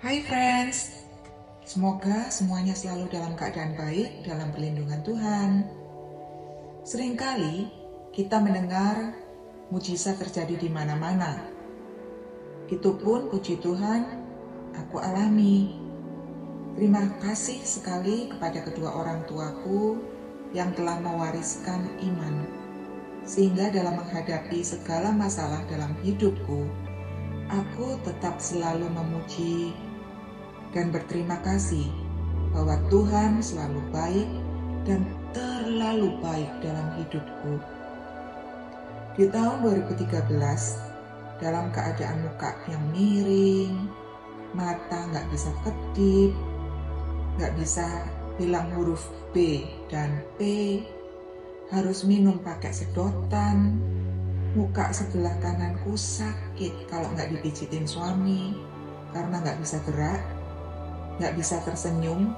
Hai friends, semoga semuanya selalu dalam keadaan baik dalam perlindungan Tuhan. Seringkali kita mendengar mujizat terjadi di mana-mana. Itu pun puji Tuhan, aku alami. Terima kasih sekali kepada kedua orang tuaku yang telah mewariskan iman. Sehingga dalam menghadapi segala masalah dalam hidupku, aku tetap selalu memuji dan berterima kasih bahwa Tuhan selalu baik dan terlalu baik dalam hidupku. Di tahun 2013, dalam keadaan muka yang miring, mata nggak bisa kedip, nggak bisa bilang huruf B dan P, harus minum pakai sedotan, muka sebelah kananku sakit kalau nggak dipijitin suami karena nggak bisa gerak, nggak bisa tersenyum,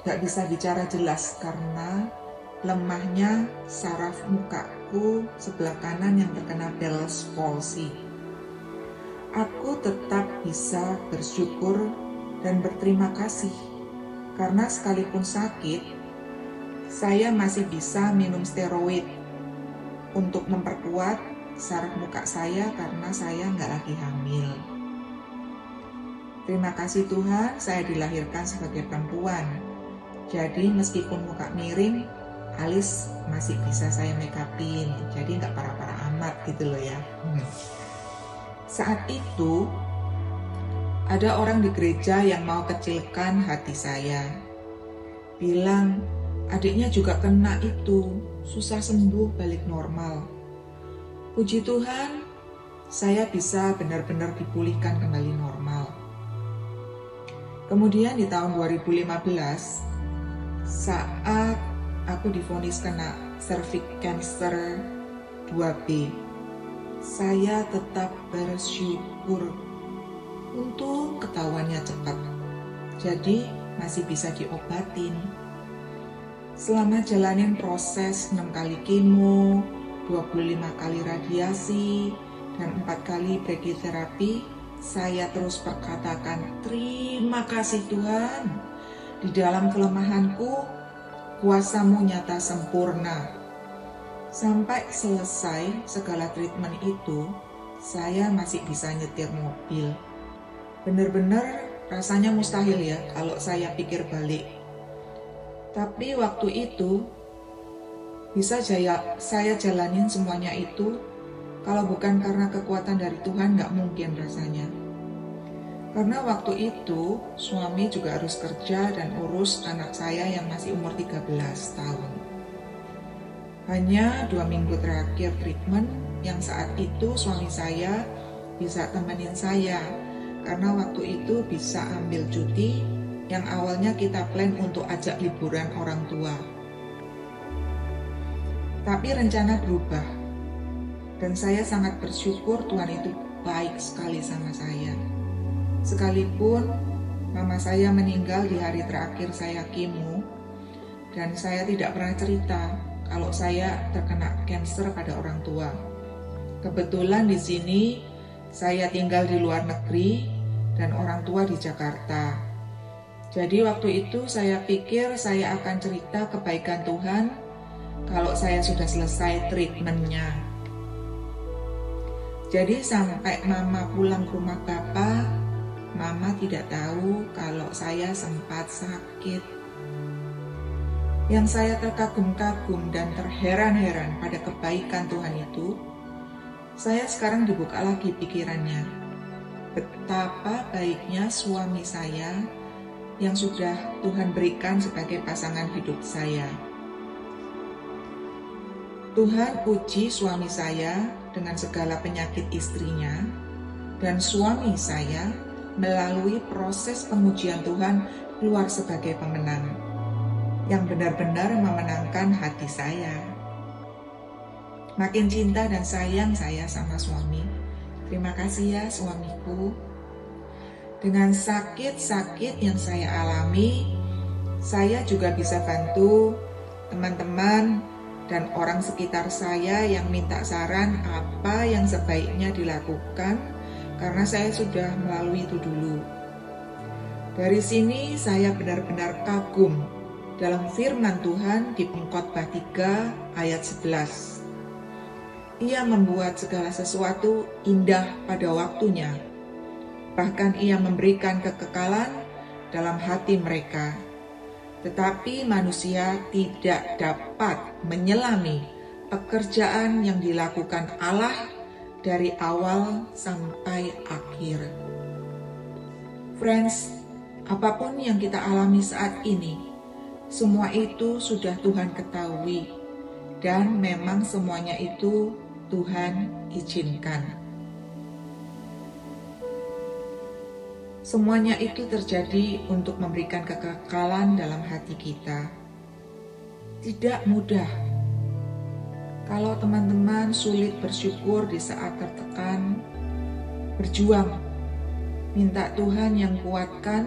nggak bisa bicara jelas karena lemahnya saraf mukaku sebelah kanan yang terkena Bell's palsy. Aku tetap bisa bersyukur dan berterima kasih karena sekalipun sakit, saya masih bisa minum steroid untuk memperkuat saraf muka saya karena saya nggak lagi hamil. Terima kasih Tuhan, saya dilahirkan sebagai perempuan. Jadi meskipun muka miring, alis masih bisa saya make upin. Jadi nggak parah-parah amat gitu loh ya. Saat itu, ada orang di gereja yang mau kecilkan hati saya. Bilang, adiknya juga kena itu, susah sembuh balik normal. Puji Tuhan, saya bisa benar-benar dipulihkan kembali normal. Kemudian di tahun 2015, saat aku divonis kena cervix cancer 2B, saya tetap bersyukur. Untung ketahuannya cepat, jadi masih bisa diobatin. Selama jalanin proses 6 kali kemo, 25 kali radiasi, dan 4 kali brachytherapy, saya terus perkatakan, terima kasih Tuhan. Di dalam kelemahanku, kuasa-Mu nyata sempurna. Sampai selesai segala treatment itu, saya masih bisa nyetir mobil. Benar-benar rasanya mustahil ya kalau saya pikir balik. Tapi waktu itu, bisa saya jalanin semuanya itu, kalau bukan karena kekuatan dari Tuhan, nggak mungkin rasanya. Karena waktu itu, suami juga harus kerja dan urus anak saya yang masih umur 13 tahun. Hanya 2 minggu terakhir treatment, yang saat itu suami saya bisa temenin saya. Karena waktu itu bisa ambil cuti, yang awalnya kita plan untuk ajak liburan orang tua. Tapi rencana berubah. Dan saya sangat bersyukur Tuhan itu baik sekali sama saya. Sekalipun mama saya meninggal di hari terakhir saya kemo, dan saya tidak pernah cerita kalau saya terkena kanker pada orang tua. Kebetulan di sini saya tinggal di luar negeri dan orang tua di Jakarta. Jadi waktu itu saya pikir saya akan cerita kebaikan Tuhan kalau saya sudah selesai treatmentnya. Jadi sampai mama pulang ke rumah papa, mama tidak tahu kalau saya sempat sakit. Yang saya terkagum-kagum dan terheran-heran pada kebaikan Tuhan itu, saya sekarang dibuka lagi pikirannya. Betapa baiknya suami saya yang sudah Tuhan berikan sebagai pasangan hidup saya. Tuhan puji suami saya dengan segala penyakit istrinya, dan suami saya melalui proses pengujian Tuhan keluar sebagai pemenang, yang benar-benar memenangkan hati saya. Makin cinta dan sayang saya sama suami. Terima kasih ya suamiku. Dengan sakit-sakit yang saya alami, saya juga bisa bantu teman-teman dan orang sekitar saya yang minta saran apa yang sebaiknya dilakukan karena saya sudah melalui itu dulu. Dari sini saya benar-benar kagum dalam firman Tuhan di Pengkhotbah 3 ayat 11. Ia membuat segala sesuatu indah pada waktunya. Bahkan ia memberikan kekekalan dalam hati mereka. Tetapi manusia tidak dapat menyelami pekerjaan yang dilakukan Allah dari awal sampai akhir. Friends, apapun yang kita alami saat ini, semua itu sudah Tuhan ketahui, dan memang semuanya itu Tuhan izinkan. Semuanya itu terjadi untuk memberikan kekekalan dalam hati kita. Tidak mudah. Kalau teman-teman sulit bersyukur di saat tertekan, berjuang. Minta Tuhan yang kuatkan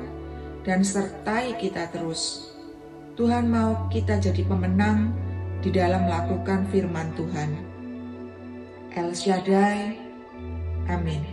dan sertai kita terus. Tuhan mau kita jadi pemenang di dalam melakukan firman Tuhan. El Shaddai, amin.